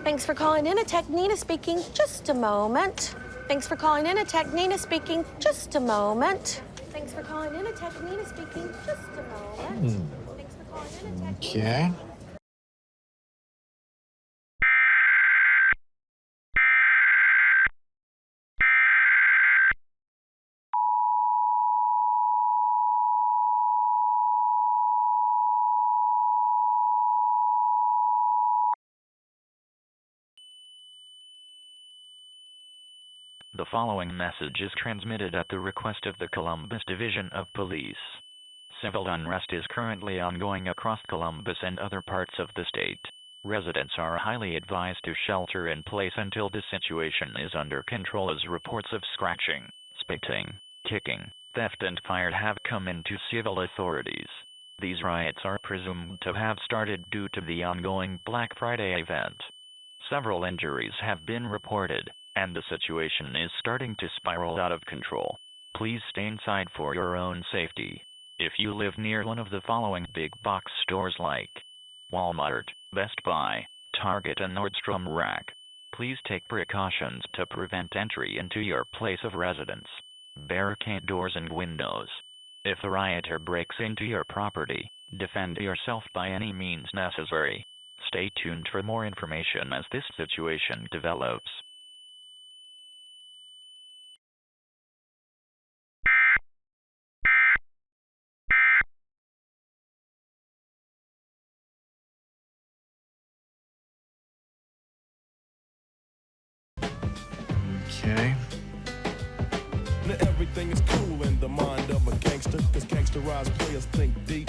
Thanks for calling Initech. Nina speaking. Just a moment. Thanks for calling Initech. Nina speaking. Just a moment. Thanks for calling Initech. Nina speaking. Just a moment. Thanks for calling Initech. Okay. The following message is transmitted at the request of the Columbus Division of Police. Civil unrest is currently ongoing across Columbus and other parts of the state. Residents are highly advised to shelter in place until the situation is under control, as reports of scratching, spitting, kicking, theft and fire have come into civil authorities. These riots are presumed to have started due to the ongoing Black Friday event. Several injuries have been reported, and the situation is starting to spiral out of control. Please stay inside for your own safety. If you live near one of the following big box stores like Walmart, Best Buy, Target and Nordstrom Rack, please take precautions to prevent entry into your place of residence. Barricade doors and windows. If the rioter breaks into your property, defend yourself by any means necessary. Stay tuned for more information as this situation develops. Okay. Everything is cool in the mind of a gangster, cause gangsterized players think deep.